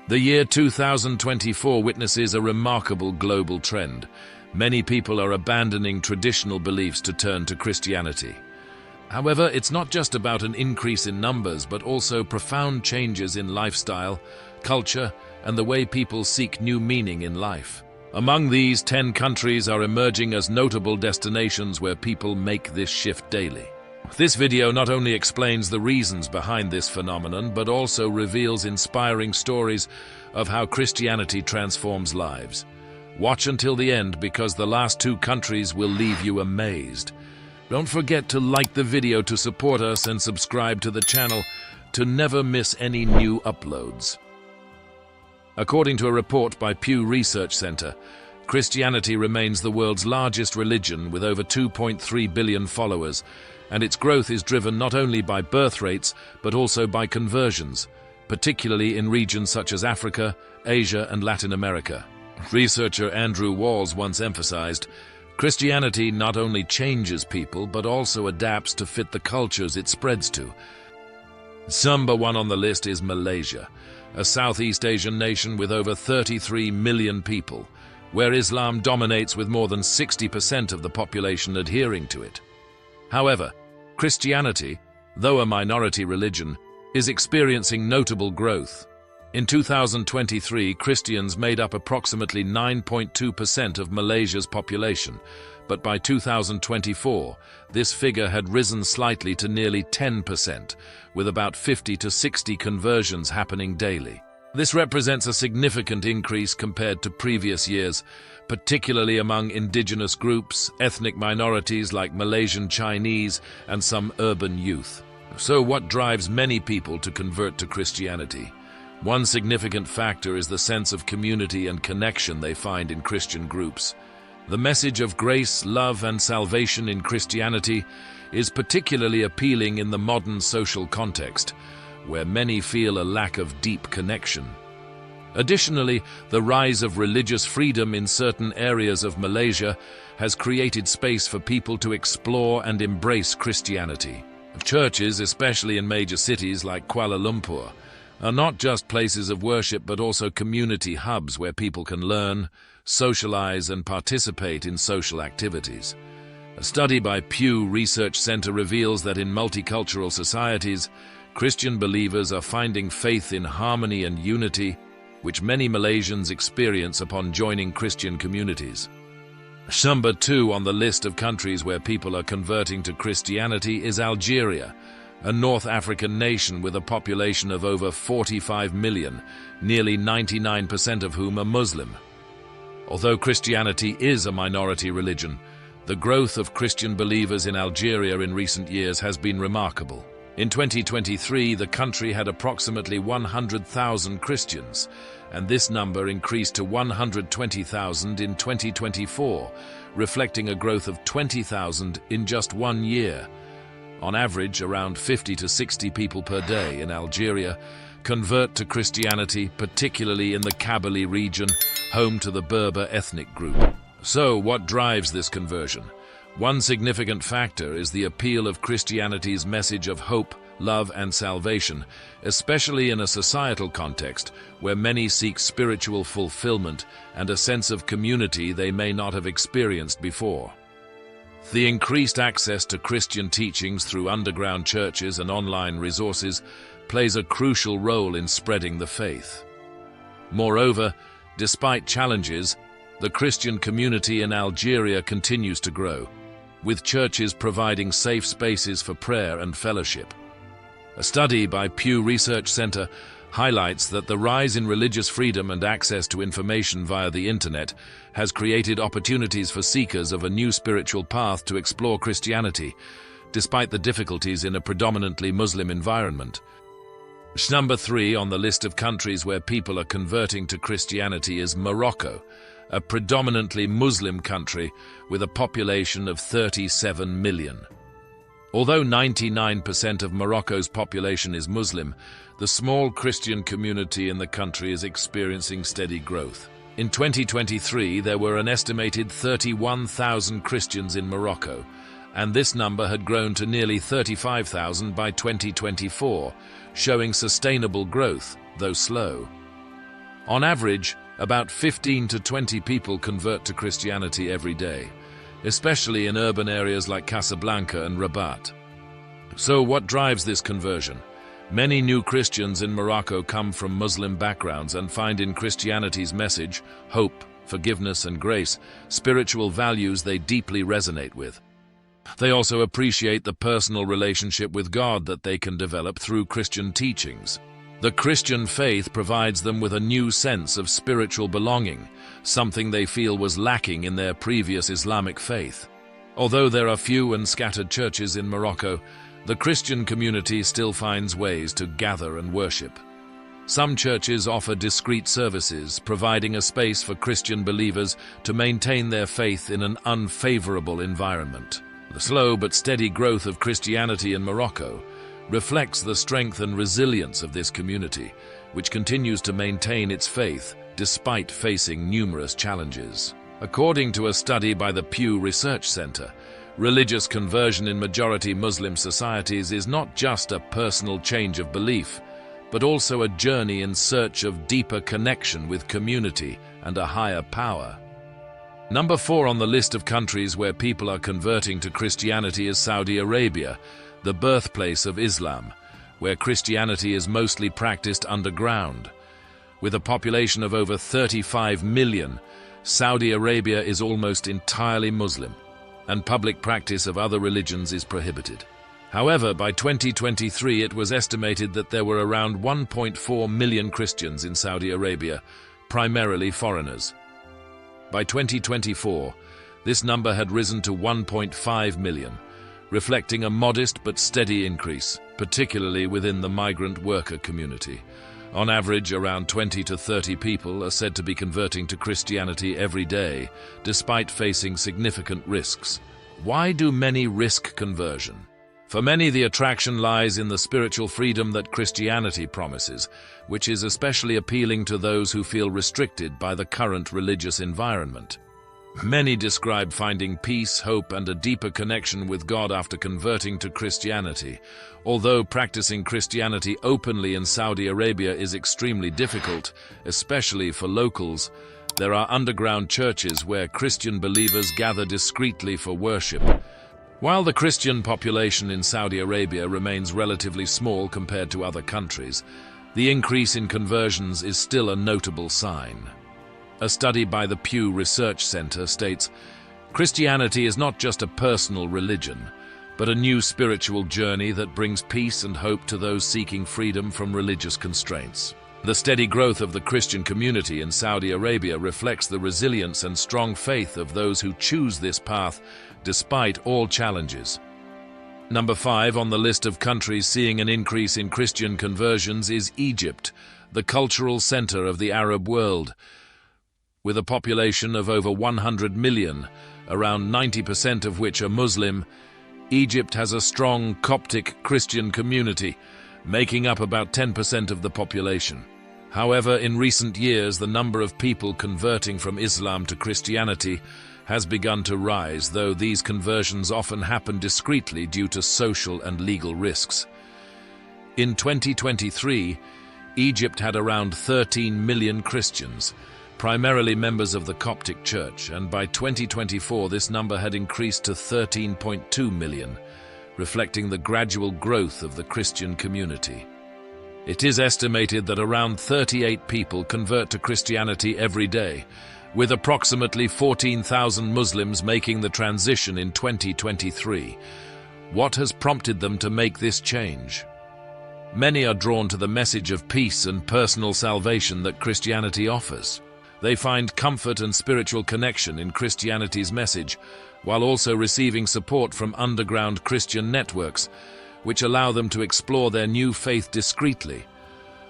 The year 2024 witnesses a remarkable global trend. Many people are abandoning traditional beliefs to turn to Christianity. However, it's not just about an increase in numbers, but also profound changes in lifestyle, culture, and the way people seek new meaning in life. Among these, 10 countries are emerging as notable destinations where people make this shift daily. This video not only explains the reasons behind this phenomenon, but also reveals inspiring stories of how Christianity transforms lives. Watch until the end because the last 2 countries will leave you amazed. Don't forget to like the video to support us and subscribe to the channel to never miss any new uploads. According to a report by Pew Research Center, Christianity remains the world's largest religion with over 2.3 billion followers, and its growth is driven not only by birth rates but also by conversions, particularly in regions such as Africa, Asia, and Latin America. Researcher Andrew Walls once emphasized, Christianity not only changes people but also adapts to fit the cultures it spreads to. Number 1 on the list is Malaysia, a Southeast Asian nation with over 33 million people, where Islam dominates with more than 60% of the population adhering to it. However, Christianity, though a minority religion, is experiencing notable growth. In 2023, Christians made up approximately 9.2% of Malaysia's population, but by 2024, this figure had risen slightly to nearly 10%, with about 50 to 60 conversions happening daily. This represents a significant increase compared to previous years, particularly among indigenous groups, ethnic minorities like Malaysian Chinese, and some urban youth. So what drives many people to convert to Christianity? One significant factor is the sense of community and connection they find in Christian groups. The message of grace, love, and salvation in Christianity is particularly appealing in the modern social context, where many feel a lack of deep connection. Additionally, the rise of religious freedom in certain areas of Malaysia has created space for people to explore and embrace Christianity. Churches, especially in major cities like Kuala Lumpur, are not just places of worship but also community hubs where people can learn, socialize, and participate in social activities. A study by Pew Research Center reveals that in multicultural societies, Christian believers are finding faith in harmony and unity, which many Malaysians experience upon joining Christian communities. Number 2 on the list of countries where people are converting to Christianity is Algeria, a North African nation with a population of over 45 million, nearly 99% of whom are Muslim. Although Christianity is a minority religion, the growth of Christian believers in Algeria in recent years has been remarkable. In 2023, the country had approximately 100,000 Christians, and this number increased to 120,000 in 2024, reflecting a growth of 20,000 in just 1 year. On average, around 50 to 60 people per day in Algeria convert to Christianity, particularly in the Kabylie region, home to the Berber ethnic group. So, what drives this conversion? One significant factor is the appeal of Christianity's message of hope, love, and salvation, especially in a societal context where many seek spiritual fulfillment and a sense of community they may not have experienced before. The increased access to Christian teachings through underground churches and online resources plays a crucial role in spreading the faith. Moreover, despite challenges, the Christian community in Algeria continues to grow, with churches providing safe spaces for prayer and fellowship. A study by Pew Research Center highlights that the rise in religious freedom and access to information via the internet has created opportunities for seekers of a new spiritual path to explore Christianity, despite the difficulties in a predominantly Muslim environment. Number 3 on the list of countries where people are converting to Christianity is Morocco, a predominantly Muslim country with a population of 37 million. Although 99% of Morocco's population is Muslim, the small Christian community in the country is experiencing steady growth. In 2023, there were an estimated 31,000 Christians in Morocco, and this number had grown to nearly 35,000 by 2024, showing sustainable growth, though slow. On average, about 15 to 20 people convert to Christianity every day, especially in urban areas like Casablanca and Rabat. So what drives this conversion? Many new Christians in Morocco come from Muslim backgrounds and find in Christianity's message, hope, forgiveness and grace, spiritual values they deeply resonate with. They also appreciate the personal relationship with God that they can develop through Christian teachings. The Christian faith provides them with a new sense of spiritual belonging, something they feel was lacking in their previous Islamic faith. Although there are few and scattered churches in Morocco, the Christian community still finds ways to gather and worship. Some churches offer discreet services, providing a space for Christian believers to maintain their faith in an unfavorable environment. The slow but steady growth of Christianity in Morocco reflects the strength and resilience of this community, which continues to maintain its faith despite facing numerous challenges. According to a study by the Pew Research Center, religious conversion in majority Muslim societies is not just a personal change of belief, but also a journey in search of deeper connection with community and a higher power. Number 4 on the list of countries where people are converting to Christianity is Saudi Arabia, the birthplace of Islam, where Christianity is mostly practiced underground. With a population of over 35 million, Saudi Arabia is almost entirely Muslim, and public practice of other religions is prohibited. However, by 2023 it was estimated that there were around 1.4 million Christians in Saudi Arabia, primarily foreigners. By 2024, this number had risen to 1.5 million, reflecting a modest but steady increase, particularly within the migrant worker community. On average, around 20 to 30 people are said to be converting to Christianity every day, despite facing significant risks. Why do many risk conversion? For many, the attraction lies in the spiritual freedom that Christianity promises, which is especially appealing to those who feel restricted by the current religious environment. Many describe finding peace, hope, and a deeper connection with God after converting to Christianity. Although practicing Christianity openly in Saudi Arabia is extremely difficult, especially for locals, there are underground churches where Christian believers gather discreetly for worship. While the Christian population in Saudi Arabia remains relatively small compared to other countries, the increase in conversions is still a notable sign. A study by the Pew Research Center states, Christianity is not just a personal religion, but a new spiritual journey that brings peace and hope to those seeking freedom from religious constraints. The steady growth of the Christian community in Saudi Arabia reflects the resilience and strong faith of those who choose this path despite all challenges. Number 5 on the list of countries seeing an increase in Christian conversions is Egypt, the cultural center of the Arab world. With a population of over 100 million, around 90% of which are Muslim, Egypt has a strong Coptic Christian community, making up about 10% of the population. However, in recent years, the number of people converting from Islam to Christianity has begun to rise, though these conversions often happen discreetly due to social and legal risks. In 2023, Egypt had around 13 million Christians, primarily members of the Coptic Church, and by 2024 this number had increased to 13.2 million, reflecting the gradual growth of the Christian community. It is estimated that around 38 people convert to Christianity every day, with approximately 14,000 Muslims making the transition in 2023. What has prompted them to make this change? Many are drawn to the message of peace and personal salvation that Christianity offers. They find comfort and spiritual connection in Christianity's message, while also receiving support from underground Christian networks, which allow them to explore their new faith discreetly.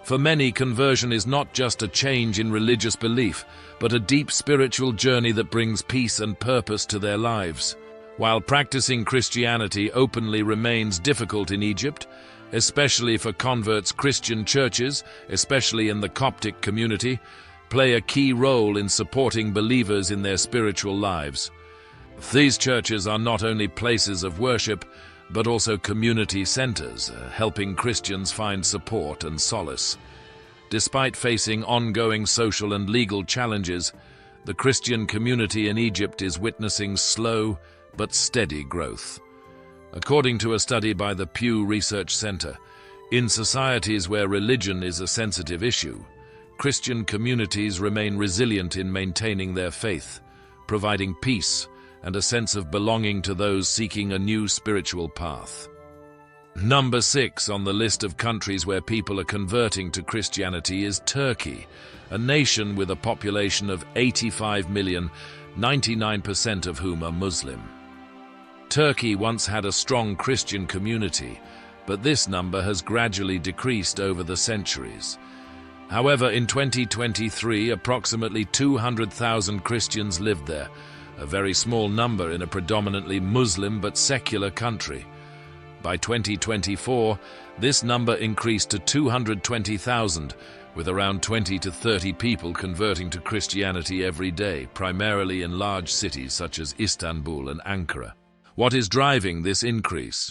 For many, conversion is not just a change in religious belief, but a deep spiritual journey that brings peace and purpose to their lives. While practicing Christianity openly remains difficult in Egypt, especially for converts, Christian churches, especially in the Coptic community, play a key role in supporting believers in their spiritual lives. These churches are not only places of worship, but also community centers, helping Christians find support and solace. Despite facing ongoing social and legal challenges, the Christian community in Egypt is witnessing slow but steady growth. According to a study by the Pew Research Center, in societies where religion is a sensitive issue, Christian communities remain resilient in maintaining their faith, providing peace and a sense of belonging to those seeking a new spiritual path. Number 6 on the list of countries where people are converting to Christianity is Turkey, a nation with a population of 85 million, 99% of whom are Muslim. Turkey once had a strong Christian community, but this number has gradually decreased over the centuries. However, in 2023, approximately 200,000 Christians lived there, a very small number in a predominantly Muslim but secular country. By 2024, this number increased to 220,000, with around 20 to 30 people converting to Christianity every day, primarily in large cities such as Istanbul and Ankara. What is driving this increase?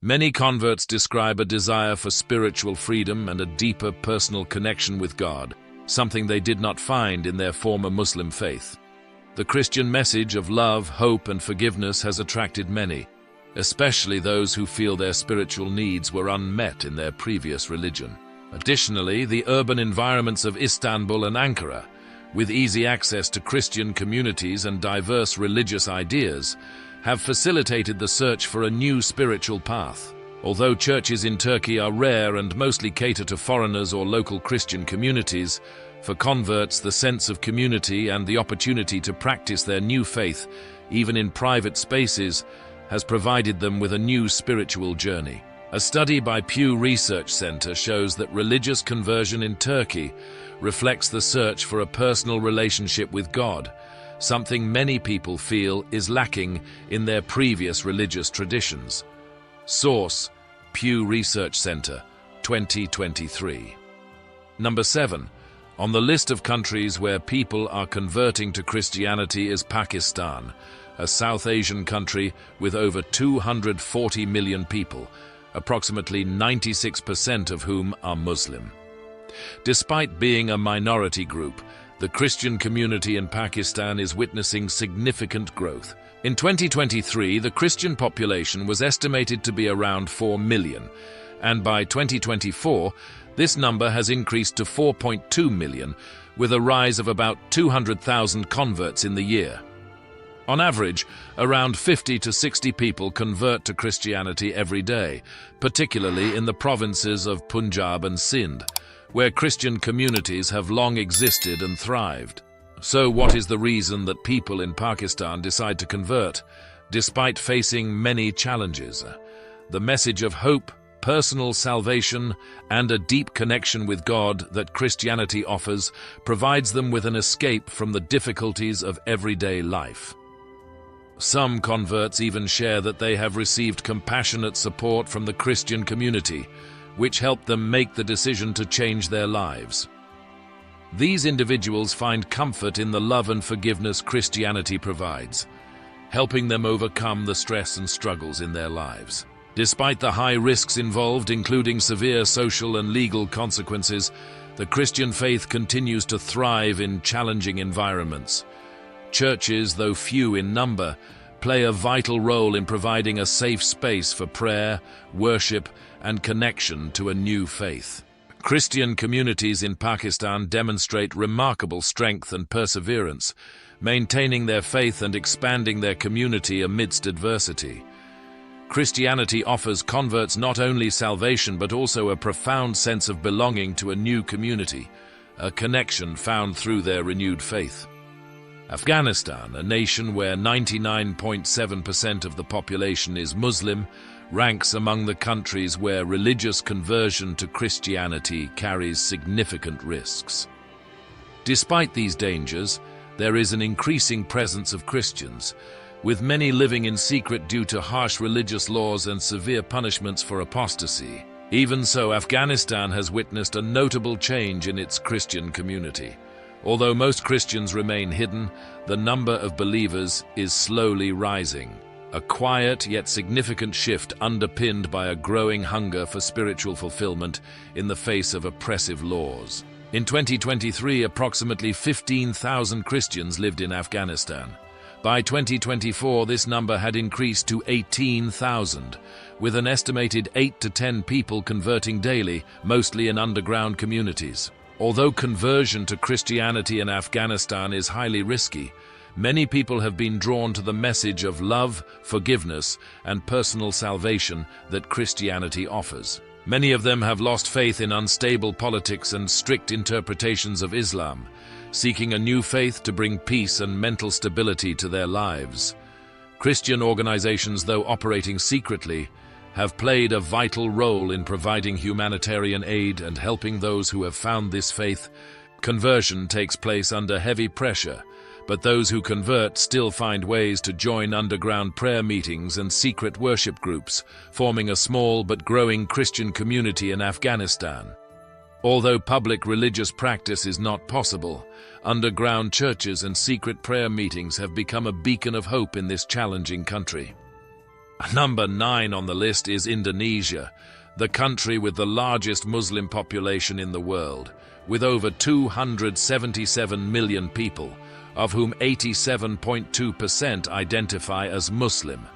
Many converts describe a desire for spiritual freedom and a deeper personal connection with God, something they did not find in their former Muslim faith. The Christian message of love, hope, and forgiveness has attracted many, especially those who feel their spiritual needs were unmet in their previous religion. Additionally, the urban environments of Istanbul and Ankara, with easy access to Christian communities and diverse religious ideas, have facilitated the search for a new spiritual path. Although churches in Turkey are rare and mostly cater to foreigners or local Christian communities, for converts the sense of community and the opportunity to practice their new faith, even in private spaces, has provided them with a new spiritual journey. A study by Pew Research Center shows that religious conversion in Turkey reflects the search for a personal relationship with God, something many people feel is lacking in their previous religious traditions. Source: Pew Research Center, 2023. Number 7. On the list of countries where people are converting to Christianity is Pakistan, a South Asian country with over 240 million people, approximately 96% of whom are Muslim. Despite being a minority group, the Christian community in Pakistan is witnessing significant growth. In 2023, the Christian population was estimated to be around 4 million, and by 2024, this number has increased to 4.2 million, with a rise of about 200,000 converts in the year. On average, around 50 to 60 people convert to Christianity every day, particularly in the provinces of Punjab and Sindh, where Christian communities have long existed and thrived. So what is the reason that people in Pakistan decide to convert, despite facing many challenges? The message of hope, personal salvation, and a deep connection with God that Christianity offers provides them with an escape from the difficulties of everyday life. Some converts even share that they have received compassionate support from the Christian community, which helped them make the decision to change their lives. These individuals find comfort in the love and forgiveness Christianity provides, helping them overcome the stress and struggles in their lives. Despite the high risks involved, including severe social and legal consequences, the Christian faith continues to thrive in challenging environments. Churches, though few in number, play a vital role in providing a safe space for prayer, worship, and connection to a new faith. Christian communities in Pakistan demonstrate remarkable strength and perseverance, maintaining their faith and expanding their community amidst adversity. Christianity offers converts not only salvation but also a profound sense of belonging to a new community, a connection found through their renewed faith. Afghanistan, a nation where 99.7% of the population is Muslim, ranks among the countries where religious conversion to Christianity carries significant risks. Despite these dangers, there is an increasing presence of Christians, with many living in secret due to harsh religious laws and severe punishments for apostasy. Even so, Afghanistan has witnessed a notable change in its Christian community. Although most Christians remain hidden, the number of believers is slowly rising. A quiet yet significant shift underpinned by a growing hunger for spiritual fulfillment in the face of oppressive laws. In 2023, approximately 15,000 Christians lived in Afghanistan. By 2024, this number had increased to 18,000, with an estimated 8 to 10 people converting daily, mostly in underground communities. Although conversion to Christianity in Afghanistan is highly risky, many people have been drawn to the message of love, forgiveness, and personal salvation that Christianity offers. Many of them have lost faith in unstable politics and strict interpretations of Islam, seeking a new faith to bring peace and mental stability to their lives. Christian organizations, though operating secretly, have played a vital role in providing humanitarian aid and helping those who have found this faith. Conversion takes place under heavy pressure, but those who convert still find ways to join underground prayer meetings and secret worship groups, forming a small but growing Christian community in Afghanistan. Although public religious practice is not possible, underground churches and secret prayer meetings have become a beacon of hope in this challenging country. Number 9 on the list is Indonesia, the country with the largest Muslim population in the world, with over 277 million people, of whom 87.2% identify as Muslim.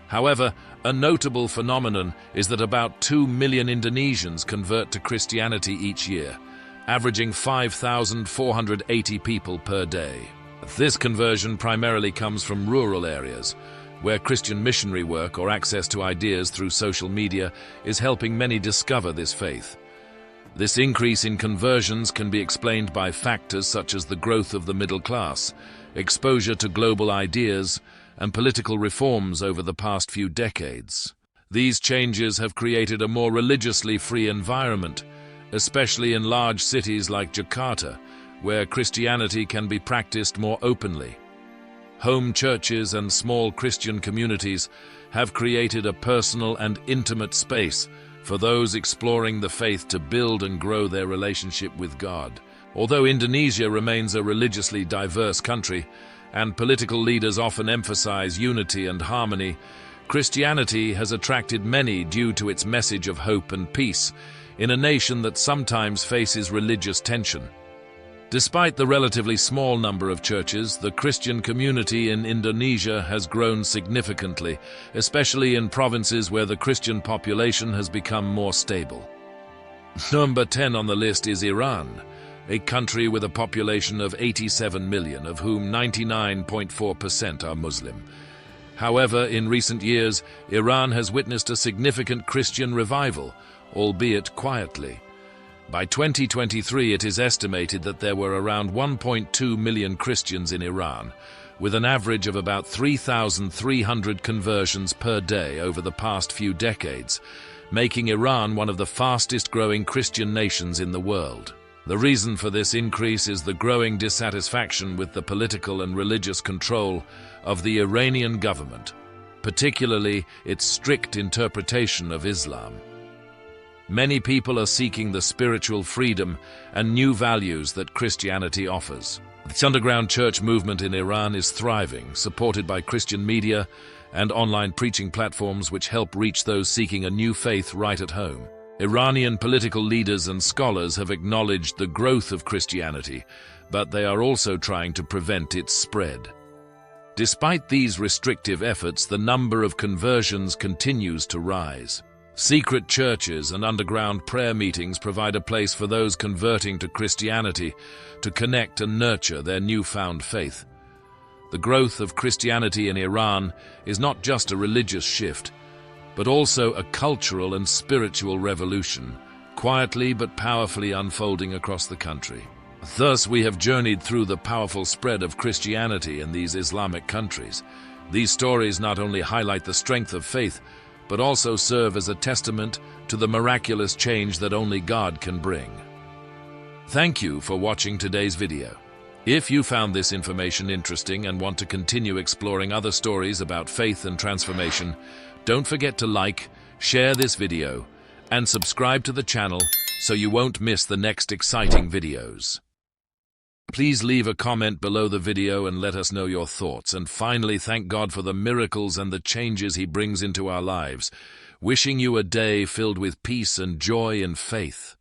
However, a notable phenomenon is that about 2 million Indonesians convert to Christianity each year, averaging 5,480 people per day. This conversion primarily comes from rural areas, where Christian missionary work or access to ideas through social media is helping many discover this faith. This increase in conversions can be explained by factors such as the growth of the middle class, exposure to global ideas, and political reforms over the past few decades. These changes have created a more religiously free environment, especially in large cities like Jakarta, where Christianity can be practiced more openly. Home churches and small Christian communities have created a personal and intimate space for those exploring the faith to build and grow their relationship with God. Although Indonesia remains a religiously diverse country, and political leaders often emphasize unity and harmony, Christianity has attracted many due to its message of hope and peace in a nation that sometimes faces religious tension. Despite the relatively small number of churches, the Christian community in Indonesia has grown significantly, especially in provinces where the Christian population has become more stable. Number 10 on the list is Iran, a country with a population of 87 million, of whom 99.4% are Muslim. However, in recent years, Iran has witnessed a significant Christian revival, albeit quietly. By 2023, it is estimated that there were around 1.2 million Christians in Iran, with an average of about 3,300 conversions per day over the past few decades, making Iran one of the fastest-growing Christian nations in the world. The reason for this increase is the growing dissatisfaction with the political and religious control of the Iranian government, particularly its strict interpretation of Islam. Many people are seeking the spiritual freedom and new values that Christianity offers. The underground church movement in Iran is thriving, supported by Christian media and online preaching platforms which help reach those seeking a new faith right at home. Iranian political leaders and scholars have acknowledged the growth of Christianity, but they are also trying to prevent its spread. Despite these restrictive efforts, the number of conversions continues to rise. Secret churches and underground prayer meetings provide a place for those converting to Christianity to connect and nurture their newfound faith. The growth of Christianity in Iran is not just a religious shift, but also a cultural and spiritual revolution, quietly but powerfully unfolding across the country. Thus, we have journeyed through the powerful spread of Christianity in these Islamic countries. These stories not only highlight the strength of faith, but also serve as a testament to the miraculous change that only God can bring. Thank you for watching today's video. If you found this information interesting and want to continue exploring other stories about faith and transformation, don't forget to like, share this video, and subscribe to the channel so you won't miss the next exciting videos. Please leave a comment below the video and let us know your thoughts. And finally, thank God for the miracles and the changes He brings into our lives. Wishing you a day filled with peace and joy and faith.